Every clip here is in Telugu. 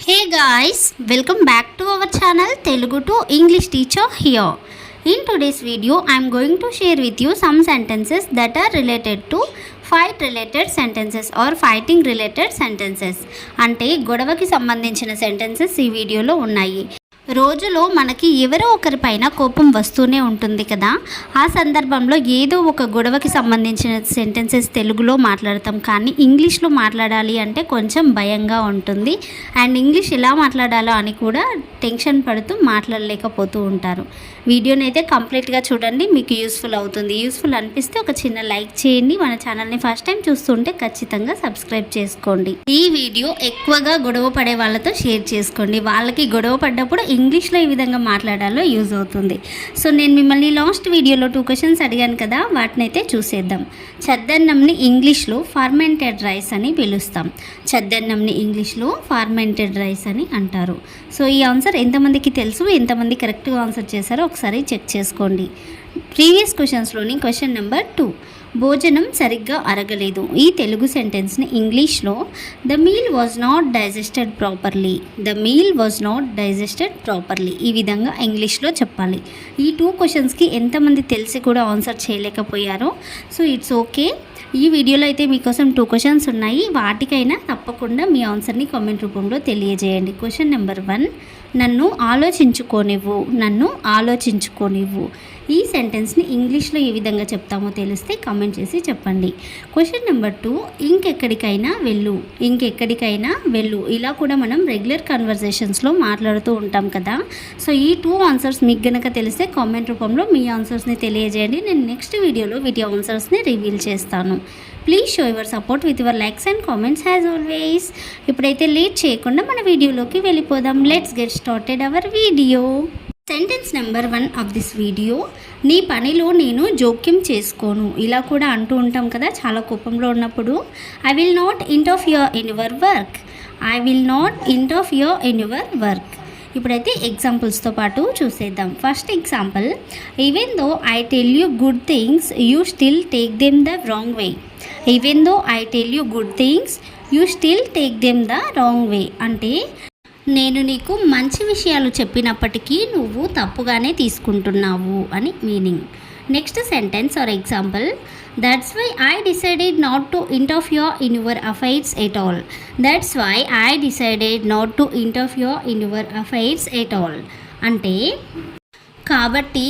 Hey guys, welcome back to our channel Telugu to English Teacher here. In today's video, I am going to share with you some sentences that are related to fight related sentences or fighting related sentences. అంటే గొడవకి సంబంధించిన సెంటెన్సెస్ ఈ వీడియోలో ఉన్నాయి. రోజులో మనకి ఎవరో ఒకరిపైన కోపం వస్తూనే ఉంటుంది కదా. ఆ సందర్భంలో ఏదో ఒక గొడవకి సంబంధించిన సెంటెన్సెస్ తెలుగులో మాట్లాడతాం, కానీ ఇంగ్లీష్లో మాట్లాడాలి అంటే కొంచెం భయంగా ఉంటుంది. అండ్ ఇంగ్లీష్ ఎలా మాట్లాడాలో అని కూడా టెన్షన్ పడుతూ మాట్లాడలేకపోతూ ఉంటారు. వీడియోని అయితే కంప్లీట్గా చూడండి, మీకు యూస్ఫుల్ అవుతుంది. యూస్ఫుల్ అనిపిస్తే ఒక చిన్న లైక్ చేయండి. మన ఛానల్ని ఫస్ట్ టైం చూస్తుంటే ఖచ్చితంగా సబ్స్క్రైబ్ చేసుకోండి. ఈ వీడియో ఎక్కువగా గొడవ పడే వాళ్ళతో షేర్ చేసుకోండి. వాళ్ళకి గొడవ పడ్డప్పుడు ఇంగ్లీష్లో ఏ విధంగా మాట్లాడాలో యూజ్ అవుతుంది. సో నేను మిమ్మల్ని లాస్ట్ వీడియోలో 2 క్వశ్చన్స్ అడిగాను కదా, వాటినైతే చూసేద్దాం. చద్దన్నంని ఇంగ్లీష్లో ఫర్మెంటెడ్ రైస్ అని పిలుస్తాం. చద్దన్నంని ఇంగ్లీష్లో ఫర్మెంటెడ్ రైస్ అని అంటారు. సో ఈ ఆన్సర్ ఎంతమందికి తెలుసు, ఎంతమంది కరెక్ట్గా ఆన్సర్ చేశారో ఒకసారి చెక్ చేసుకోండి. ప్రీవియస్ క్వశ్చన్స్లోని క్వశ్చన్ నెంబర్ 2, భోజనం సరిగ్గా అరగలేదు. ఈ తెలుగు సెంటెన్స్ని ఇంగ్లీష్లో the meal was not digested properly, the meal was not digested properly, ఈ విధంగా ఇంగ్లీష్లో చెప్పాలి. ఈ 2 క్వశ్చన్స్కి ఎంతమంది తెలిసి కూడా ఆన్సర్ చేయలేకపోయారో సో ఇట్స్ ఓకే. ఈ వీడియోలో అయితే మీకోసం 2 క్వశ్చన్స్ ఉన్నాయి. వాటికైనా తప్పకుండా మీ ఆన్సర్ని కామెంట్ రూపంలో తెలియజేయండి. క్వశ్చన్ నెంబర్ 1, నన్ను ఆలోచించుకోనివ్వు, నన్ను ఆలోచించుకోనివ్వు. ఈ సెంటెన్స్ని ఇంగ్లీష్లో ఏ విధంగా చెప్తామో తెలిస్తే కామెంట్ చేసి చెప్పండి. క్వశ్చన్ నెంబర్ 2, ఇంకెక్కడికైనా వెళ్ళు, ఇంకెక్కడికైనా వెళ్ళు. ఇలా కూడా మనం రెగ్యులర్ కన్వర్జేషన్స్లో మాట్లాడుతూ ఉంటాం కదా. సో ఈ 2 ఆన్సర్స్ మీకు గనక తెలిస్తే కామెంట్ రూపంలో మీ ఆన్సర్స్ని తెలియజేయండి. నేను నెక్స్ట్ వీడియోలో వీటి ఆన్సర్స్ని రివీల్ చేస్తాను. Please show your support with your likes and comments as always. ఇప్పుడైతే లేట్ చేయకుండా మన వీడియోలోకి వెళ్ళిపోదాం. Let's get started our video. Sentence number 1 of this video, నీ పనిలో నేను జోక్యం చేసుకోను. ఇలా కూడా అంటూ ఉంటాం కదా చాలా కోపంలో ఉన్నప్పుడు. I will not interfere in your work, I will not interfere in your work. ఇప్పుడైతే ఎగ్జాంపుల్స్తో పాటు చూసేద్దాం. First example, even though I tell you good things you still take them the wrong way. Even though I tell you good things you still take them the wrong way అంటే నేను నీకు మంచి విషయాలు చెప్పినప్పటికీ నువ్వు తప్పుగానే తీసుకుంటున్నావు అని meaning. Next sentence or example, that's why I decided not to interfere in your affairs at all. That's why I decided not to interfere in your affairs at all అంటే కాబట్టి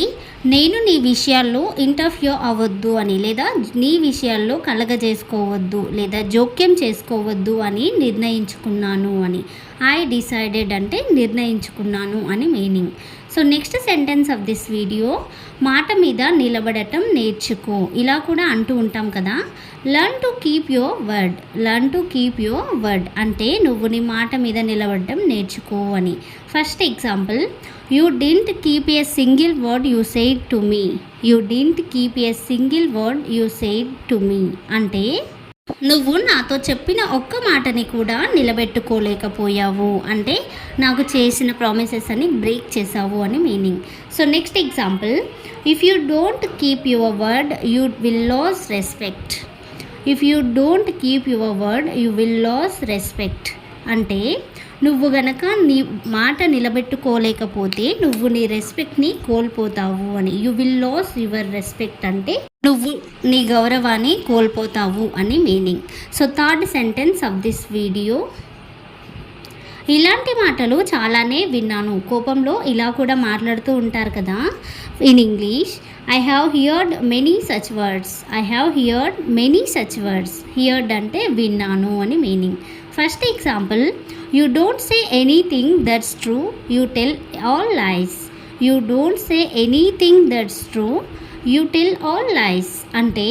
నేను నీ విషయాల్లో ఇంటర్ఫియర్ అవ్వద్దు అని, లేదా నీ విషయాల్లో కలగజేసుకోవద్దు లేదా జోక్యం చేసుకోవద్దు అని నిర్ణయించుకున్నాను అని. ఐ డిసైడెడ్ అంటే నిర్ణయించుకున్నాను అని meaning. So next sentence of this video, మాట మీద నిలబడటం నేర్చుకో. ఇలా కూడా అంటూ ఉంటాం కదా. Learn to keep your word, learn to keep your word అంటే నువ్వు నీ మాట మీద నిలబడటం నేర్చుకో అని. First example, you didn't keep a single word you said to me, you didn't keep a single word you said to me అంటే నువ్వు నాతో చెప్పిన ఒక్క మాటని కూడా నిలబెట్టుకోలేకపోయావు అంటే నాకు చేసిన ప్రామిసెస్ అని బ్రేక్ చేసావు అని meaning. So next example, if you don't keep your word you will lose respect, if you don't keep your word you will lose respect అంటే నువ్వు గనక నీ మాట నిలబెట్టుకోలేకపోతే నువ్వు నీ రెస్పెక్ట్ని కోల్పోతావు అని. You will lose your respect అంటే నువ్వు నీ గౌరవాన్ని కోల్పోతావు అని meaning. So third sentence of this video, ఇలాంటి మాటలు చాలానే విన్నాను. కోపంలో ఇలా కూడా మాట్లాడుతూ ఉంటారు కదా. In English, I have heard many such words, I have heard many such words. Heard అంటే విన్నాను అని meaning. First example, you don't say anything that's true you tell all lies, you don't say anything that's true you tell all lies అంటే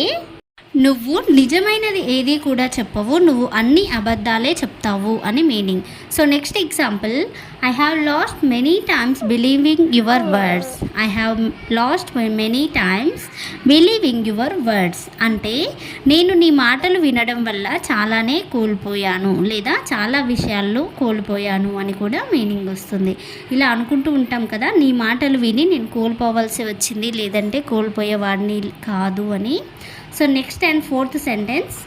నువ్వు నిజమైనది ఏది కూడా చెప్పవు, నువ్వు అన్ని అబద్ధాలే చెప్తావు అని meaning. So next example, I have lost many times believing your words, I have lost many times believing your words అంటే నేను నీ మాటలు వినడం వల్ల చాలానే కోల్పోయాను లేదా చాలా విషయాల్లో కోల్పోయాను అని కూడా మీనింగ్ వస్తుంది. ఇలా అనుకుంటూ ఉంటాం కదా, నీ మాటలు విని నేను కోల్పోవాల్సి వచ్చింది లేదంటే కోల్పోయేవాడిని కాదు అని. So next and fourth sentence,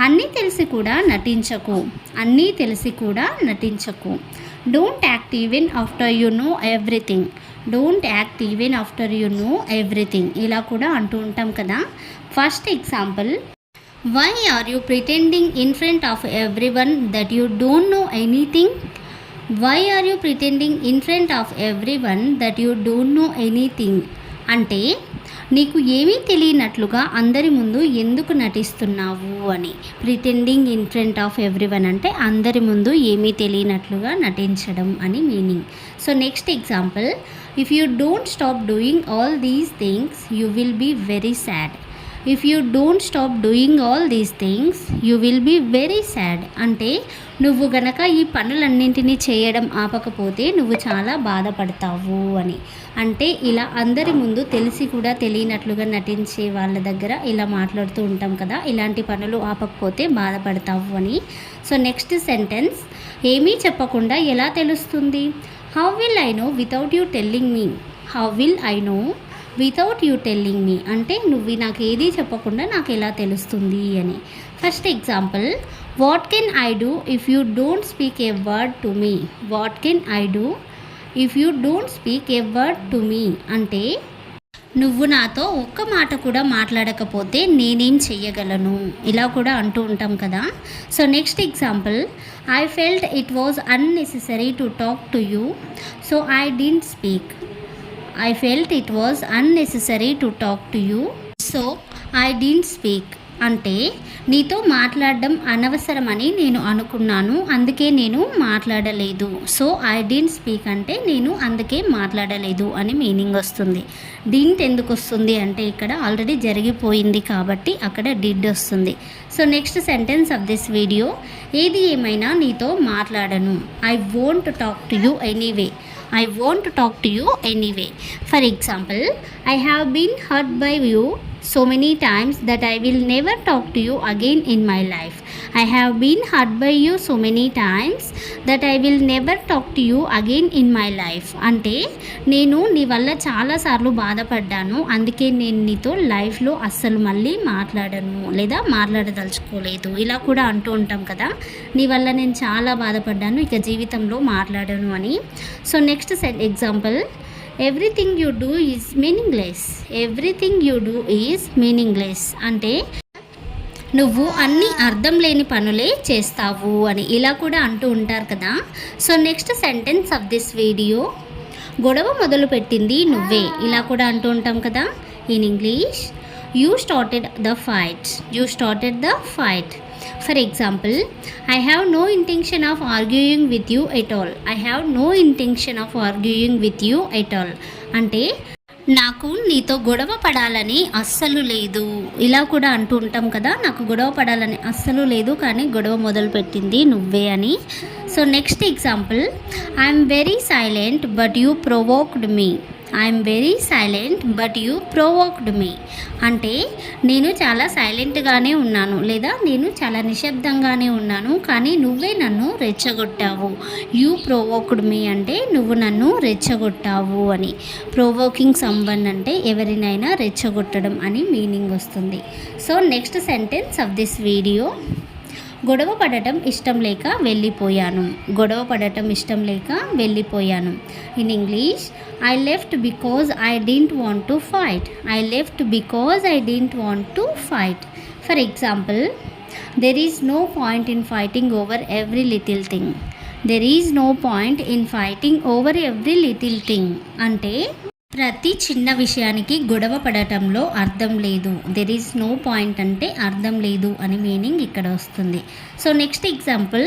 అన్నీ తెలిసి కూడా నటించకు. అన్నీ తెలిసి కూడా నటించకు. Don't act even after you know everything. Don't act even after you know everything. ఇలా కూడా అంటూ ఉంటాం కదా. First example, why are you pretending in front of everyone that you don't know anything. Why are you pretending in front of everyone that you don't know anything. అంటే నీకు ఏమీ తెలియనట్లుగా అందరి ముందు ఎందుకు నటిస్తున్నావు అని. Pretending in front of everyone అంటే అందరి ముందు ఏమీ తెలియనట్లుగా నటించడం అని meaning. So next example, if you don't stop doing all these things you will be very sad. If you don't stop doing all these things you will be very sad. అంటే నువ్వు గనక ఈ పనులన్నింటినీ చేయడం ఆపకపోతే నువ్వు చాలా బాధపడతావు అని. అంటే ఇలా అందరి ముందు తెలిసి కూడా తెలియనట్లుగా నటించే వాళ్ళ దగ్గర ఇలా మాట్లాడుతూ ఉంటాం కదా, ఇలాంటి పనులు ఆపకపోతే బాధపడతావు అని. సో నెక్స్ట్ సెంటెన్స్, ఏమీ చెప్పకుండా ఎలా తెలుస్తుంది. How will I know without you telling me. How will I know without you telling me. అంటే నువ్వు నాకు ఏది చెప్పకుండా నాకు ఎలా తెలుస్తుంది అని. First example, what can I do if you don't speak a word to me. What can I do if you don't speak a word to me. అంటే నువ్వు నాతో ఒక్క మాట కూడా మాట్లాడకపోతే నేనేం చెయ్యగలను. ఇలా కూడా అంటూ ఉంటాం కదా. So next example, I felt it was unnecessary to talk to you so I didn't speak. I felt it was unnecessary to talk to you, so I didn't speak. అంటే నీతో మాట్లాడడం అనవసరమని నేను అనుకున్నాను, అందుకే నేను మాట్లాడలేదు. సో ఐ డిడ్ంట్ స్పీక్ అంటే నేను అందుకే మాట్లాడలేదు అని మీనింగ్ వస్తుంది. డిడ్ంట్ ఎందుకు వస్తుంది అంటే ఇక్కడ ఆల్రెడీ జరిగిపోయింది కాబట్టి అక్కడ డిడ్ వస్తుంది. So next sentence of this video, ఏది ఏమైనా నీతో మాట్లాడను. I won't talk to you anyway. I won't talk to you anyway. For example, I have been hurt by you so many times that I will never talk to you again in my life. I have been hurt by you so many times that I will never talk to you again in my life. అంటే నేను నీ వల్ల చాలాసార్లు బాధపడ్డాను, అందుకే నేను నీతో లైఫ్లో అస్సలు మళ్ళీ మాట్లాడను లేదా మాట్లాడదలుచుకోలేదు. ఇలా కూడా అంటూ ఉంటాం కదా, నీ వల్ల నేను చాలా బాధపడ్డాను, ఇక జీవితంలో మాట్లాడను అని. So next example, everything you do is meaningless. Everything you do is meaningless అంటే నువ్వు అన్ని అర్థం లేని పనులే చేస్తావు అని. ఇలా కూడా అంటూ ఉంటారు కదా. So next sentence of this video, గొడవ మొదలుపెట్టింది నువ్వే. ఇలా కూడా అంటూ ఉంటాం కదా. In English, you started the fight. You started the fight. For example, I have no intention of arguing with you at all. I have no intention of arguing with you at all అంటే నాకు నీతో గొడవ పడాలని అస్సలు లేదు. ఇలా కూడా అంటూ ఉంటాం కదా, నాకు గొడవ పడాలని అస్సలు లేదు కానీ గొడవ మొదలుపెట్టింది నువ్వే అని. So next example, I'm very silent but you provoked me. I'm very silent but you provoked me అంటే నేను చాలా సైలెంట్గానే ఉన్నాను లేదా నేను చాలా నిశ్శబ్దంగానే ఉన్నాను కానీ నువ్వే నన్ను రెచ్చగొట్టావు. యూ ప్రొవోక్డ్ మీ అంటే నువ్వు నన్ను రెచ్చగొట్టావు అని. ప్రొవోకింగ్ సంవన్ అంటే ఎవరినైనా రెచ్చగొట్టడం అని మీనింగ్ వస్తుంది. So next sentence of this video, గొడవ పడటం ఇష్టం లేక వెళ్ళిపోయాను. గొడవ పడటం ఇష్టం లేక వెళ్ళిపోయాను. In English, I left because I didn't want to fight. I left because I didn't want to fight. For example, there is no point in fighting over every little thing. There is no point in fighting over every little thing అంటే ప్రతి చిన్న విషయానికి గొడవ పడటంలో అర్థం లేదు. దెర్ ఈజ్ నో పాయింట్ అంటే అర్థం లేదు అని మీనింగ్ ఇక్కడ వస్తుంది. So next example,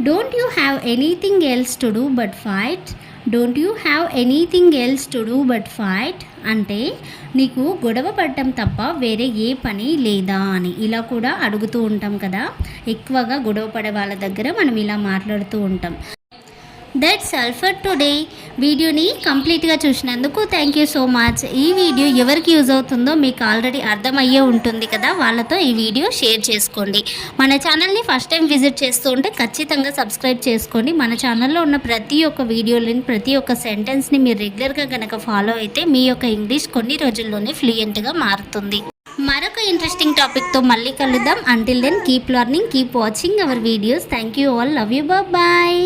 don't you have anything else to do but fight. Don't you have anything else to do but fight అంటే నీకు గొడవ పడటం తప్ప వేరే ఏ పని లేదా అని. ఇలా కూడా అడుగుతూ ఉంటాం కదా, ఎక్కువగా గొడవ పడే వాళ్ళ దగ్గర మనం ఇలా మాట్లాడుతూ ఉంటాం. That's all for today. వీడియోని కంప్లీట్గా చూసినందుకు థ్యాంక్ యూ సో మచ్. ఈ వీడియో ఎవరికి యూజ్ అవుతుందో మీకు ఆల్రెడీ అర్థమయ్యే ఉంటుంది కదా, వాళ్ళతో ఈ వీడియో షేర్ చేసుకోండి. మన ఛానల్ని ఫస్ట్ టైం విజిట్ చేస్తూ ఉంటే ఖచ్చితంగా సబ్స్క్రైబ్ చేసుకోండి. మన ఛానల్లో ఉన్న ప్రతి ఒక్క వీడియోని, ప్రతి ఒక్క సెంటెన్స్ని మీరు రెగ్యులర్గా కనుక ఫాలో అయితే మీ యొక్క ఇంగ్లీష్ కొన్ని రోజుల్లోనే ఫ్లూయెంట్గా మారుతుంది. మరొక ఇంట్రెస్టింగ్ టాపిక్తో మళ్ళీ కలుద్దాం. Until then keep learning, keep watching our videos. Thank you all. Love you. Bye.